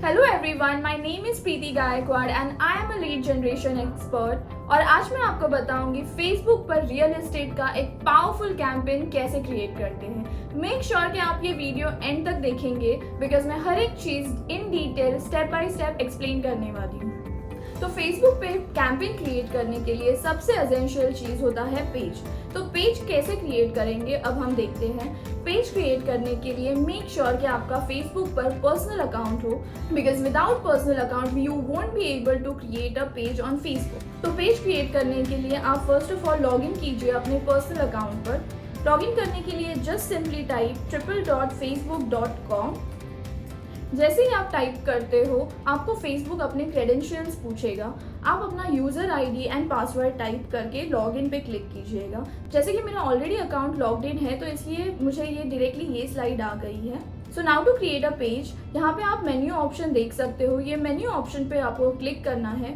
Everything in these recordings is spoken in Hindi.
Hello everyone, my name is Preeti Gaikwad and I am a lead generation expert. और आज मैं आपको बताऊंगी फेसबुक पर रियल एस्टेट का एक पावरफुल कैंपेन कैसे क्रिएट करते हैं। मेक श्योर कि आप ये वीडियो एंड तक देखेंगे बिकॉज मैं हर एक चीज in detail step by step explain करने वाली हूँ। तो फेसबुक पे कैंपेन क्रिएट करने के लिए सबसे एसेंशियल चीज होता है पेज। तो पेज कैसे क्रिएट करेंगे अब हम देखते हैं। पेज क्रिएट करने के लिए मेक श्योर कि आपका फेसबुक पर पर्सनल अकाउंट हो because without personal account you won't be able to create a page on Facebook. तो पेज क्रिएट करने के लिए आप first of all log in कीजिए अपने पर्सनल अकाउंट पर। लॉग इन करने के लिए जस्ट सिंपली टाइप www.facebook.com। जैसे ही आप टाइप करते हो आपको फेसबुक अपने क्रेडेंशियल्स पूछेगा। आप अपना user ID and password type करके लॉगिन पे क्लिक कीजिएगा। जैसे कि मेरा ऑलरेडी अकाउंट लॉग्ड इन है तो इसलिए मुझे ये डायरेक्टली ये स्लाइड आ गई है। So now to create a page, यहाँ पे आप मेन्यू ऑप्शन देख सकते हो। ये मेन्यू ऑप्शन पे आपको क्लिक करना है।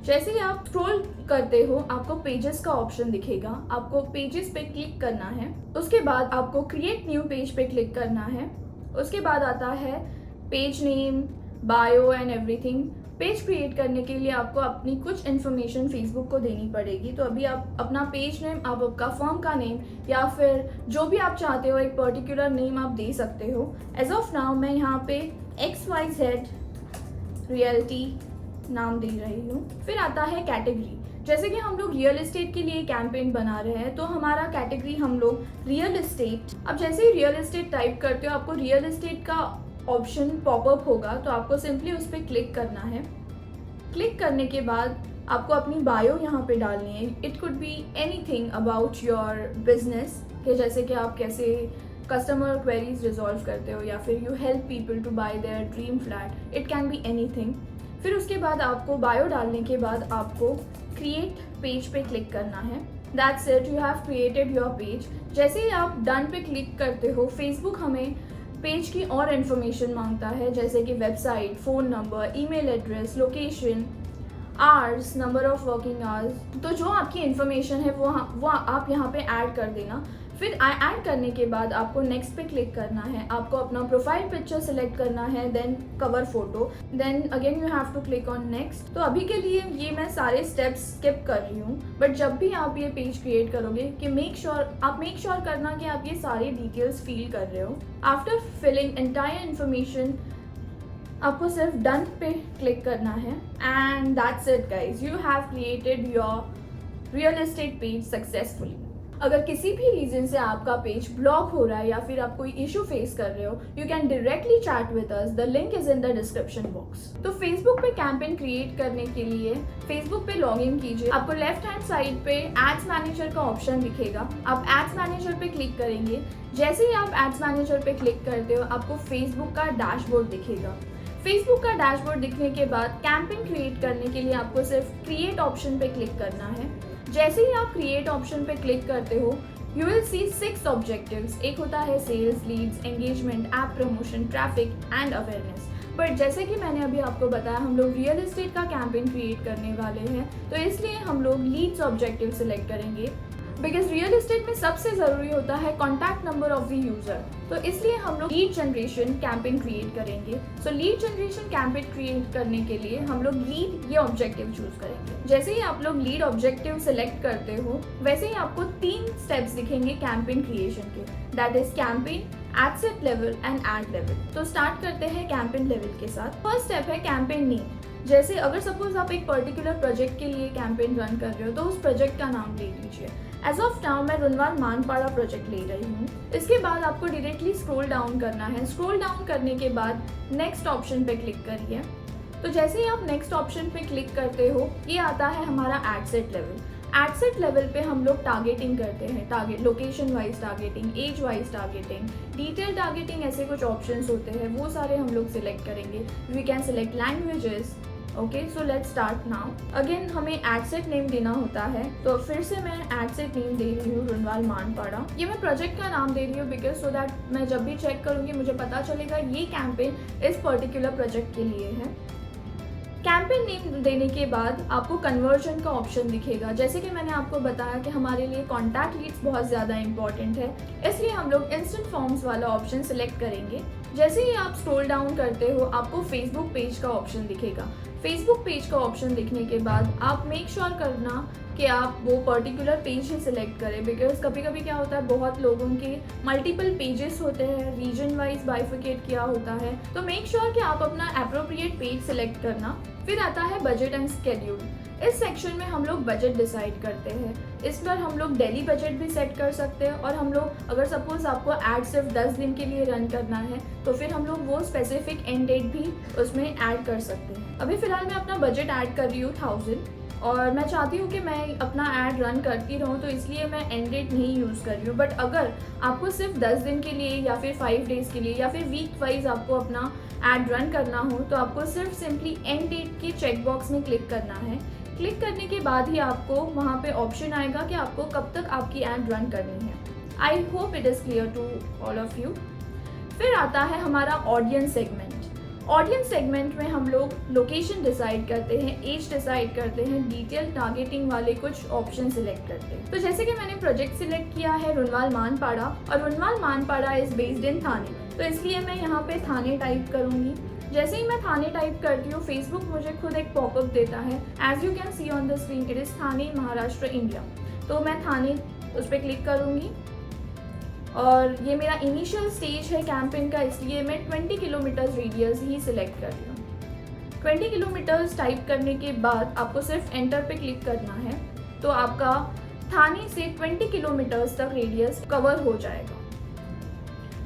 जैसे ही आप स्क्रॉल करते हो आपको पेजेस का ऑप्शन दिखेगा। आपको पेजेस पे क्लिक करना है। उसके बाद आपको क्रिएट न्यू पेज पे क्लिक करना है। उसके बाद आता है page name, bio and everything. Page create करने के लिए आपको अपनी कुछ इन्फॉर्मेशन फेसबुक को देनी पड़ेगी। तो अभी आप अपना पेज नेम, आप आपका फर्म का नेम या फिर जो भी आप चाहते हो एक पर्टिकुलर नेम आप दे सकते हो। एज ऑफ नाउ मैं यहाँ पे XYZ रियलिटी नाम दे रही हूँ। फिर आता है कैटेगरी। जैसे कि हम लोग रियल एस्टेट के लिए कैंपेन बना रहे हैं तो हमारा कैटेगरी हम लोग रियल एस्टेट। अब जैसे ही रियल एस्टेट टाइप करते हो आपको रियल एस्टेट का ऑप्शन पॉपअप होगा तो आपको सिंपली उस पर क्लिक करना है। क्लिक करने के बाद आपको अपनी बायो यहाँ पे डालनी है। It could be anything about your business, कि जैसे कि आप कैसे कस्टमर क्वेरीज रिजॉल्व करते हो या फिर you help people to buy their dream flat. It can be anything. फिर उसके बाद आपको बायो डालने के बाद आपको क्रिएट पेज पे क्लिक करना है। That's it, you have created your page. जैसे ही आप डन पे क्लिक करते हो फेसबुक हमें पेज की और इन्फॉर्मेशन मांगता है, जैसे कि website, phone number, email address, location, hours, number of working hours. तो जो आपकी इन्फॉर्मेशन है वो आप यहाँ पे ऐड कर देना। फिर ऐड करने के बाद आपको नेक्स्ट पे क्लिक करना है। आपको अपना प्रोफाइल पिक्चर सेलेक्ट करना है, then cover photo, then again you have to click on next. तो अभी के लिए ये मैं सारे स्टेप्स स्किप कर रही हूँ, बट जब भी आप ये पेज क्रिएट करोगे कि मेक श्योर करना कि आप ये सारे डिटेल्स फिल कर रहे हो। आफ्टर फिलिंग एंटायर इन्फॉर्मेशन आपको सिर्फ डन पे क्लिक करना है and that's it guys, you have created your real estate page successfully. अगर किसी भी रीजन से आपका पेज ब्लॉक हो रहा है या फिर आप कोई इशू फेस कर रहे हो, you can directly chat with us. The link is in the description box. तो फेसबुक पे कैंपेन क्रिएट करने के लिए फेसबुक पे लॉग इन कीजिए। आपको लेफ्ट हैंड साइड पे एड्स मैनेजर का ऑप्शन दिखेगा। आप एड्स मैनेजर पे क्लिक करेंगे। जैसे ही आप एड्स मैनेजर पे क्लिक करते हो आपको फेसबुक का डैशबोर्ड दिखेगा। फेसबुक का डैशबोर्ड दिखने के बाद कैंपेन क्रिएट करने के लिए आपको सिर्फ क्रिएट ऑप्शन पे क्लिक करना है। जैसे ही आप क्रिएट ऑप्शन पे क्लिक करते हो यू विल सी 6 ऑब्जेक्टिव्स। एक होता है sales, leads, engagement, app promotion, traffic and awareness. But जैसे कि मैंने अभी आपको बताया हम लोग रियल एस्टेट का कैंपेन क्रिएट करने वाले हैं तो इसलिए हम लोग लीड्स ऑब्जेक्टिव सिलेक्ट करेंगे बिकॉज रियल एस्टेट में सबसे ज़रूरी होता है contact number of the user. तो इसलिए हम लोग लीड जनरेशन कैंपेन क्रिएट करेंगे। So lead generation campaign create करने के लिए हम लोग लीड ये ऑब्जेक्टिव चूज करेंगे। जैसे ही आप लोग लीड ऑब्जेक्टिव सेलेक्ट करते हो वैसे ही आपको 3 स्टेप्स दिखेंगे कैंपेन क्रिएशन के। That is campaign, ad set level and ad level. तो स्टार्ट करते हैं कैंपेन लेवल के साथ। फर्स्ट स्टेप है कैंपेन नेम। जैसे अगर सपोज आप एक पर्टिकुलर प्रोजेक्ट के लिए कैंपेन रन कर रहे हो तो उस प्रोजेक्ट का नाम ले लीजिए। एज ऑफ नाउ मैं रुनवाल मानपाड़ा प्रोजेक्ट ले रही हूँ। इसके बाद आपको डायरेक्टली स्क्रॉल डाउन करना है। स्क्रॉल डाउन करने के बाद नेक्स्ट ऑप्शन पे क्लिक करिए। तो जैसे ही आप नेक्स्ट ऑप्शन पे क्लिक करते हो ये आता है हमारा add set level. Add set level पे हम लोग टारगेटिंग करते हैं। Target location wise targeting, age wise targeting, detail targeting, ऐसे कुछ ऑप्शंस होते हैं वो सारे हम लोग सिलेक्ट करेंगे। We can select languages. Okay, so let's start now. Again हमें एड सेट नेम देना होता है तो फिर से मैं एड सेट नेम दे रही हूँ रुनवाल मानपाड़ा। ये मैं प्रोजेक्ट का नाम दे रही हूँ बिकॉज सो दैट मैं जब भी चेक करूँगी मुझे पता चलेगा ये कैंपेन इस पर्टिकुलर प्रोजेक्ट के लिए है। कैंपेन नेम देने के बाद आपको कन्वर्जन का ऑप्शन दिखेगा। जैसे कि मैंने आपको बताया कि हमारे लिए कॉन्टैक्ट लीड्स बहुत ज़्यादा इंपॉर्टेंट है इसलिए हम लोग इंस्टेंट फॉर्म्स वाला ऑप्शन सिलेक्ट करेंगे। जैसे ही आप स्क्रॉल डाउन करते हो आपको फेसबुक पेज का ऑप्शन दिखेगा। फेसबुक पेज का ऑप्शन दिखने के बाद आप मेक श्योर करना कि आप वो पर्टिकुलर पेज ही सिलेक्ट करें, बिकॉज कभी कभी क्या होता है बहुत लोगों के मल्टीपल पेजेस होते हैं, रीजन वाइज बाइफिकेट किया होता है। तो मेक श्योर कि आप अपना अप्रोप्रिएट पेज सिलेक्ट करना। फिर आता है बजट एंड स्केड्यूल। इस सेक्शन में हम लोग बजट डिसाइड करते हैं। इस पर हम लोग डेली बजट भी सेट कर सकते हैं और हम लोग अगर सपोज आपको ऐड सिर्फ 10 दिन के लिए रन करना है तो फिर हम लोग वो स्पेसिफिक एंड डेट भी उसमें ऐड कर सकते हैं। अभी फिलहाल मैं अपना बजट ऐड कर रही हूँ 1000 और मैं चाहती हूँ कि मैं अपना ऐड रन करती रहूँ, तो इसलिए मैं एंड डेट नहीं यूज़ कर रही हूँ। बट अगर आपको सिर्फ 10 दिन के लिए या फिर 5 डेज़ के लिए या फिर वीक वाइज आपको अपना ऐड रन करना हो तो आपको सिर्फ सिंपली एंड डेट के चेक बॉक्स में क्लिक करना है। क्लिक करने के बाद ही आपको वहाँ पे ऑप्शन आएगा कि आपको कब तक आपकी ऐड रन करनी है। I hope it is clear to all of you. फिर आता है हमारा ऑडियंस सेगमेंट। ऑडियंस सेगमेंट में हम लोग लोकेशन डिसाइड करते हैं, एज डिसाइड करते हैं, डिटेल टारगेटिंग वाले कुछ ऑप्शन सिलेक्ट करते हैं। तो जैसे कि मैंने प्रोजेक्ट सिलेक्ट किया है रुनवाल मानपाड़ा और Runwal Manpada is based in Thane, तो इसलिए मैं यहाँ पे थाने टाइप करूँगी। जैसे ही मैं थाने टाइप करती हूँ फेसबुक मुझे खुद एक पॉपअप देता है, as you can see on the screen it is Thane Maharashtra India. तो मैं थाने उस पर क्लिक करूँगी और ये मेरा इनिशियल स्टेज है कैंपेन का, इसलिए मैं 20 किलोमीटर्स रेडियस ही सिलेक्ट कर रही हूँ। 20 किलोमीटर्स टाइप करने के बाद आपको सिर्फ एंटर पे क्लिक करना है, तो आपका थाने से 20 किलोमीटर्स तक रेडियस कवर हो जाएगा।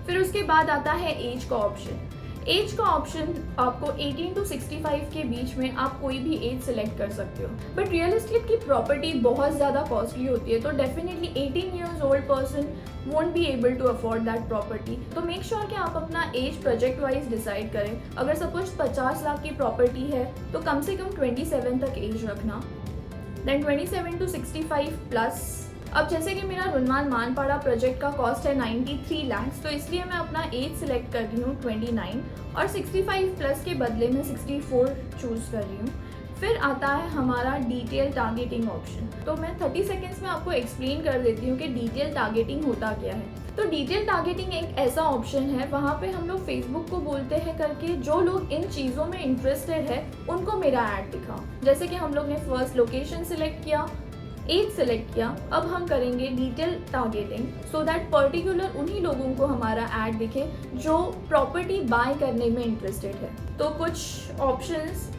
फिर उसके बाद आता है एज का ऑप्शन। एज का ऑप्शन आपको 18 to 65 के बीच में आप कोई भी एज सिलेक्ट कर सकते हो। बट रियल एस्टेट की प्रॉपर्टी बहुत ज़्यादा कॉस्टली होती है, तो definitely 18 years old person won't be able to afford that property. तो मेक श्योर कि आप अपना एज प्रोजेक्ट वाइज डिसाइड करें। अगर सपोज 50 लाख की प्रॉपर्टी है तो कम से कम 27 तक एज रखना, देन 27 to 65 प्लस। अब जैसे कि मेरा रुनवाल मानपाड़ा प्रोजेक्ट का कॉस्ट है 93 लाख, तो इसलिए मैं अपना एज सिलेक्ट कर रही हूँ 29 और 65 प्लस के बदले में 64 चूज़ कर रही हूँ। फिर आता है हमारा डिटेल टारगेटिंग ऑप्शन। तो मैं 30 सेकेंड्स में आपको एक्सप्लेन कर देती हूँ कि डिटेल टारगेटिंग होता क्या है। तो डिटेल टारगेटिंग एक ऐसा ऑप्शन है, वहाँ पे हम लोग फेसबुक को बोलते हैं करके जो लोग इन चीज़ों में इंटरेस्टेड है उनको मेरा ऐड दिखाओ। जैसे कि हम लोग ने फर्स्ट लोकेशन सिलेक्ट किया, एज सेलेक्ट किया, अब हम करेंगे detail targeting so that particular उन्हीं लोगों को हमारा ऐड दिखे जो प्रॉपर्टी बाय करने में इंटरेस्टेड है। तो कुछ ऑप्शंस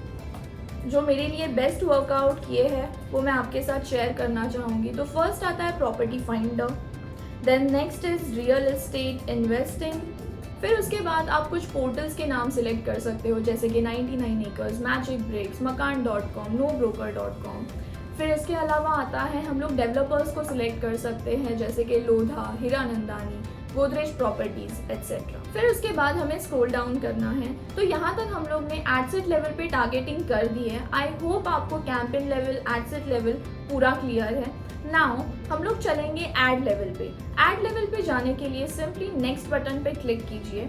जो मेरे लिए बेस्ट वर्कआउट किए हैं वो मैं आपके साथ शेयर करना चाहूँगी। तो फर्स्ट आता है property finder, then next is real estate investing. फिर उसके बाद आप कुछ पोर्टल्स के नाम सिलेक्ट कर सकते हो जैसे कि 99 एकर्स, मैजिक ब्रेक्स, मकान.com, nobroker.com। फिर इसके अलावा आता है हम लोग डेवलपर्स को सिलेक्ट कर सकते हैं जैसे कि लोधा, हीरानंदानी, गोदरेज प्रॉपर्टीज एट्सेट्रा। फिर उसके बाद हमें स्क्रॉल डाउन करना है। तो यहाँ तक हम लोग ने एडसेट लेवल पे टारगेटिंग कर दी है। आई होप आपको कैंपेन लेवल, एडसेट लेवल पूरा क्लियर है। नाउ हम लोग चलेंगे ऐड लेवल पे। ऐड लेवल पे जाने के लिए सिंपली नेक्स्ट बटन पे क्लिक कीजिए।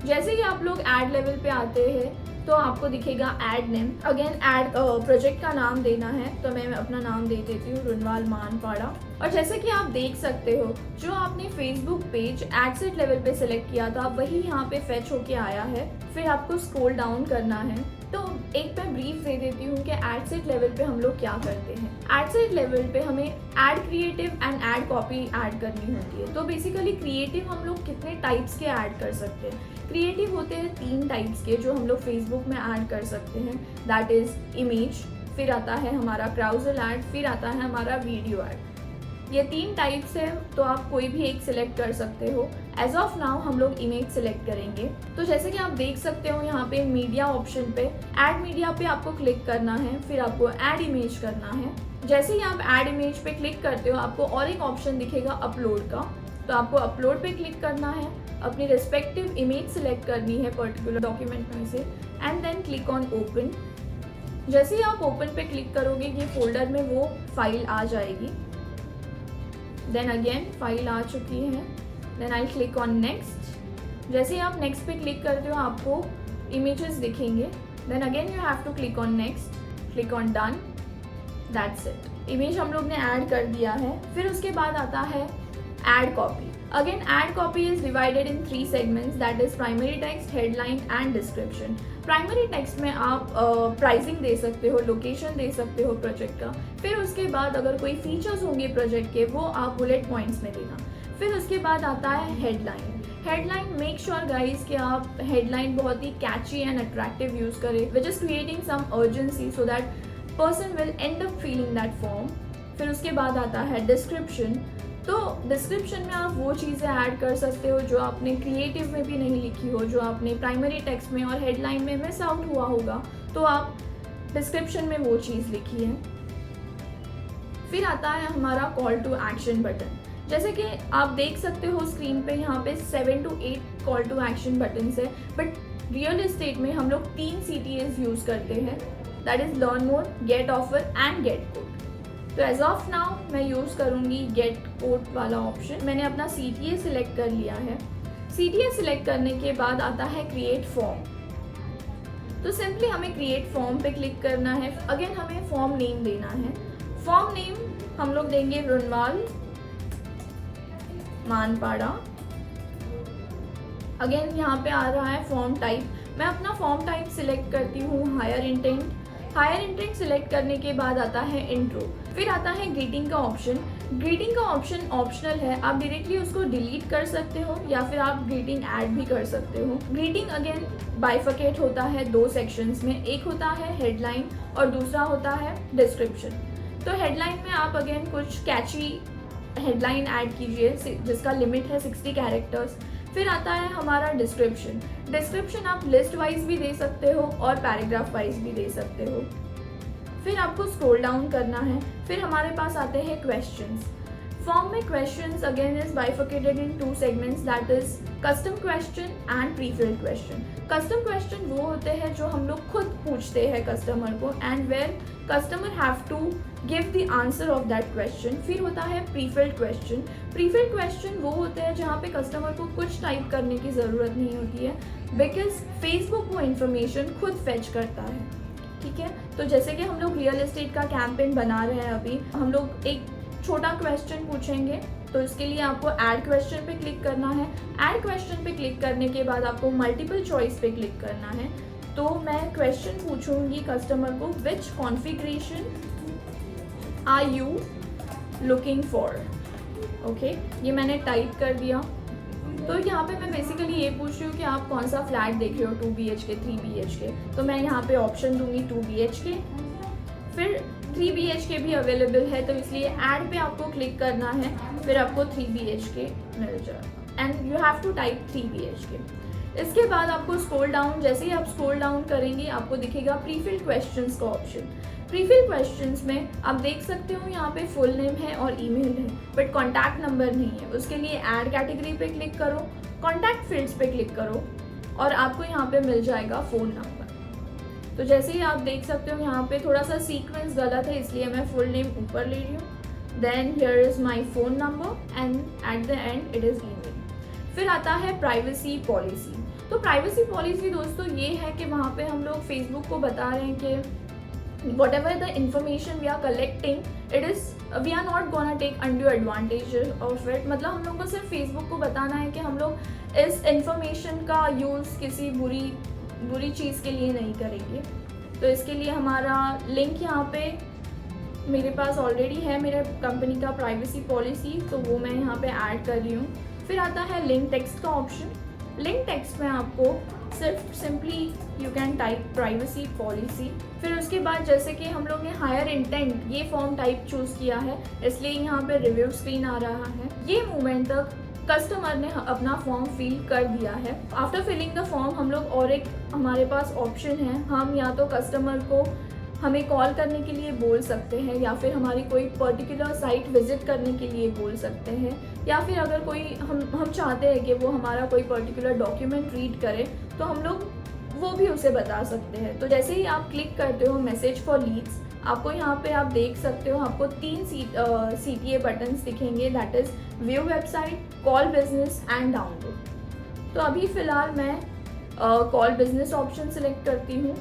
जैसे ही आप लोग ऐड लेवल पे आते हैं तो आपको दिखेगा add name. Again add project का नाम देना है, तो मैं अपना नाम दे देती हूँ रुनवाल मानपाड़ा। और जैसे कि आप देख सकते हो जो आपने फेसबुक पेज एडसेट लेवल पे सिलेक्ट किया था वही यहाँ पे फेच होके आया है। फिर आपको स्क्रॉल डाउन करना है। तो एक मैं ब्रीफ दे देती हूँ कि एडसेट लेवल पे हम लोग क्या करते हैं। एडसेट लेवल पे हमें add creative and add copy add करनी होती है। तो बेसिकली क्रिएटिव हम लोग कितने टाइप्स के ऐड कर सकते हैं। क्रिएटिव होते हैं 3 टाइप्स के जो हम लोग फेसबुक में ऐड कर सकते हैं, दैट इज इमेज, फिर आता है हमारा क्राउजल ऐड, फिर आता है हमारा वीडियो ऐड। ये 3 टाइप्स है, तो आप कोई भी एक सिलेक्ट कर सकते हो। एज ऑफ नाउ हम लोग इमेज सिलेक्ट करेंगे। तो जैसे कि आप देख सकते हो यहाँ पे मीडिया ऑप्शन पे ऐड मीडिया पे आपको क्लिक करना है, फिर आपको ऐड इमेज करना है। जैसे ही आप ऐड इमेज पे क्लिक करते हो आपको और एक ऑप्शन दिखेगा अपलोड का, तो आपको अपलोड पे क्लिक करना है, अपनी रिस्पेक्टिव इमेज सिलेक्ट करनी है पर्टिकुलर डॉक्यूमेंट में से and then click on open. जैसे ही आप ओपन पे क्लिक करोगे ये फोल्डर में वो फाइल आ जाएगी। देन अगेन फाइल आ चुकी है, then I click on next. जैसे ही आप नेक्स्ट पे क्लिक करते हो आपको इमेजेस दिखेंगे। Then again you have to click on next, click on done, that's it. Image हम लोग ने ऐड कर दिया है। फिर उसके बाद आता है add copy. Again ad copy is divided in 3 segments, that is primary text, headline and description. Primary text में आप प्राइसिंग दे सकते हो, लोकेशन दे सकते हो प्रोजेक्ट का। फिर उसके बाद अगर कोई फीचर्स होंगे प्रोजेक्ट के वो आप बुलेट पॉइंट्स में देना। फिर उसके बाद आता है headline. Headline, make sure guys कि आप हेडलाइन बहुत ही कैची एंड अट्रैक्टिव यूज करें, which is creating some urgency so that person will end up filling that form. फिर उसके बाद आता है डिस्क्रिप्शन। तो डिस्क्रिप्शन में आप वो चीज़ें ऐड कर सकते हो जो आपने क्रिएटिव में भी नहीं लिखी हो, जो आपने प्राइमरी टेक्स्ट में और हेडलाइन में मिस आउट हुआ होगा, तो आप डिस्क्रिप्शन में वो चीज़ लिखी है। फिर आता है हमारा कॉल टू एक्शन बटन। जैसे कि आप देख सकते हो स्क्रीन पे यहाँ पे 7 to 8 call to action buttons है, बट रियल एस्टेट में हम लोग 3 CTAs यूज़ करते हैं, that is learn more, get offer and get code. तो एज ऑफ नाउ मैं यूज़ करूँगी गेट कोड वाला ऑप्शन। मैंने अपना CTA सिलेक्ट कर लिया है। CTA सिलेक्ट करने के बाद आता है क्रिएट फॉर्म। तो सिंपली हमें क्रिएट फॉर्म पे क्लिक करना है। अगेन हमें फॉर्म नेम देना है। फॉर्म नेम हम लोग देंगे रुनवाल मानपाड़ा। अगेन यहाँ पे आ रहा है फॉर्म टाइप। मैं अपना फॉर्म टाइप सिलेक्ट करती हूँ higher intent. Higher intent select करने के बाद आता है इंट्रो। फिर आता है ग्रीटिंग का ऑप्शन। ग्रीटिंग का ऑप्शन ऑप्शनल है, आप डायरेक्टली उसको डिलीट कर सकते हो या फिर आप ग्रीटिंग ऐड भी कर सकते हो। ग्रीटिंग अगेन बाइफिकेट होता है 2 सेक्शंस में, एक होता है हेडलाइन और दूसरा होता है डिस्क्रिप्शन। तो हेडलाइन में आप अगेन कुछ कैची हेडलाइन ऐड कीजिए जिसका लिमिट है 60 कैरेक्टर्स। फिर आता है हमारा डिस्क्रिप्शन। डिस्क्रिप्शन आप लिस्ट वाइज भी दे सकते हो और पैराग्राफ वाइज भी दे सकते हो। फिर आपको स्क्रॉल डाउन करना है। फिर हमारे पास आते हैं क्वेश्चंस। फॉर्म में questions again is bifurcated in 2 segments, that is custom question and prefilled question. Custom question वो होते हैं जो हम लोग खुद पूछते हैं कस्टमर को and where customer have to give the answer of that question. फिर होता है प्रीफिल्ड क्वेश्चन। प्रीफिल्ड क्वेश्चन वो होते हैं जहाँ पे कस्टमर को कुछ टाइप करने की ज़रूरत नहीं होती है, बिकॉज फेसबुक वो इन्फॉर्मेशन खुद फेच करता है। ठीक है, तो जैसे कि हम लोग रियल एस्टेट का कैंपेन बना रहे हैं, अभी हम लोग एक छोटा क्वेश्चन पूछेंगे, तो इसके लिए आपको ऐड क्वेश्चन पे क्लिक करना है। ऐड क्वेश्चन पे क्लिक करने के बाद आपको मल्टीपल चॉइस पे क्लिक करना है। तो मैं क्वेश्चन पूछूंगी कस्टमर को, which configuration are you looking for. Okay, ये मैंने टाइप कर दिया। तो यहाँ पे मैं बेसिकली ये पूछ रही हूँ कि आप कौन सा फ्लैट देख रहे हो, 2 BHK 3 BHK। तो मैं यहाँ पे ऑप्शन दूंगी 2 BHK। फिर 3 BHK भी अवेलेबल है, तो इसलिए ऐड पे आपको क्लिक करना है, फिर आपको 3 BHK मिल जाएगा and you have to type 3 BHK। इसके बाद आपको स्क्रॉल डाउन, जैसे ही आप स्क्रॉल डाउन करेंगे आपको दिखेगा प्रीफिल्ड क्वेश्चंस का ऑप्शन। प्रीफिल्ड क्वेश्चंस में आप देख सकते हो यहाँ पे फुल नेम है और ईमेल है, बट कॉन्टैक्ट नंबर नहीं है। उसके लिए ऐड कैटेगरी पे क्लिक करो, कॉन्टैक्ट फील्ड्स पे क्लिक करो और आपको यहाँ पे मिल जाएगा फ़ोन नंबर। तो जैसे ही आप देख सकते हो यहाँ पे थोड़ा सा सीक्वेंस गलत है, इसलिए मैं फुल नेम ऊपर ले रही हूँ। Then here is my phone number and at the end it is email. फिर आता है प्राइवेसी पॉलिसी। तो प्राइवेसी पॉलिसी दोस्तों ये है कि वहाँ पे हम लोग फेसबुक को बता रहे हैं कि whatever the information we are collecting, it is we are not gonna take undue advantage of it. मतलब हम लोग को सिर्फ फेसबुक को बताना है कि हम लोग इस इंफॉर्मेशन का यूज़ किसी बुरी चीज़ के लिए नहीं करेंगे। तो इसके लिए हमारा लिंक यहाँ पे मेरे पास ऑलरेडी है, मेरे कंपनी का प्राइवेसी पॉलिसी, तो वो मैं यहाँ पे ऐड कर रही हूँ। फिर आता है लिंक टेक्स्ट का ऑप्शन। लिंक टेक्स्ट में आपको सिर्फ simply you can type privacy policy. फिर उसके बाद जैसे कि हम लोग ने हायर इंटेंट ये फॉर्म टाइप चूज़ किया है, इसलिए यहाँ पे रिव्यू स्क्रीन आ रहा है। ये मोमेंट तक कस्टमर ने अपना फॉर्म फिल कर दिया है। आफ्टर फिलिंग द फॉर्म हम लोग और एक हमारे पास ऑप्शन है, हम या तो कस्टमर को हमें कॉल करने के लिए बोल सकते हैं या फिर हमारी कोई पर्टिकुलर साइट विजिट करने के लिए बोल सकते हैं, या फिर अगर कोई हम चाहते हैं कि वो हमारा कोई पर्टिकुलर डॉक्यूमेंट रीड करे तो हम लोग वो भी उसे बता सकते हैं। तो जैसे ही आप क्लिक करते हो मैसेज फॉर लीड्स, आपको यहाँ पे आप देख सकते हो आपको 3 CTA बटन्स दिखेंगे, that is view website, call business and download. तो अभी फ़िलहाल मैं कॉल बिजनेस ऑप्शन सिलेक्ट करती हूँ।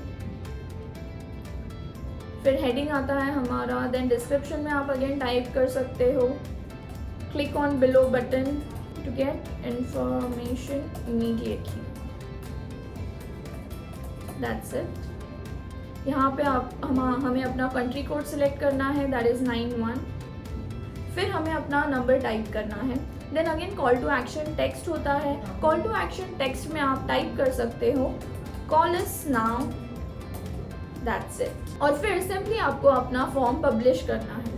फिर हेडिंग आता है हमारा, देन डिस्क्रिप्शन में आप अगेन टाइप कर सकते हो click on below button to get information immediately. That's it. यहाँ पे हमें अपना कंट्री कोड सिलेक्ट करना है, दैट इज़ 91. फिर हमें अपना नंबर टाइप करना है. Then again call to action text होता है. कॉल टू एक्शन टेक्स्ट में आप टाइप कर सकते हो call us now, that's it. और फिर सिंपली आपको अपना फॉर्म पब्लिश करना है.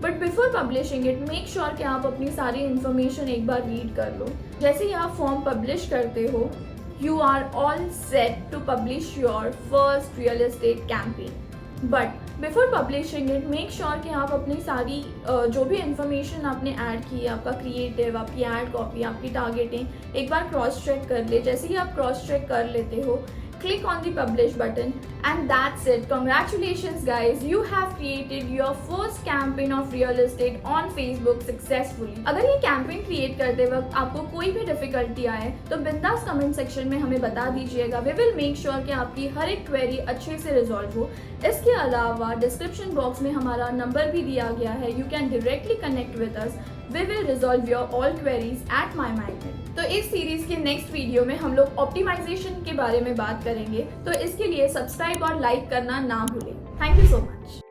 But before publishing it make sure कि आप अपनी सारी इन्फॉर्मेशन एक बार रीड कर लो. जैसे ही आप फॉर्म पब्लिश करते हो, you are all set to publish your first real estate campaign. But before publishing it, make sure कि आप अपनी सारी जो भी इंफॉर्मेशन आपने ऐड की है, आपका क्रिएटिव, आपकी ऐड कॉपी, आपकी टारगेटिंग, एक बार क्रॉस चेक कर ले. जैसे ही आप क्रॉस चेक कर लेते हो, click on the publish button and that's it. Congratulations guys, you have created your first campaign of real estate on Facebook successfully. अगर ये कैंपेन क्रिएट करते वक्त आपको कोई भी डिफिकल्टी आए तो बिंदास कमेंट सेक्शन में हमें बता दीजिएगा. वी विल मेक श्योर कि आपकी हर एक क्वेरी अच्छे से रिजॉल्व हो. इसके अलावा डिस्क्रिप्शन बॉक्स में हमारा नंबर भी दिया गया है. You can directly connect with us. We will resolve your all queries at My Magnet. तो इस सीरीज के नेक्स्ट वीडियो में हम लोग ऑप्टिमाइजेशन के बारे में बात करेंगे, तो इसके लिए सब्सक्राइब और लाइक करना ना भूलें. Thank you so much.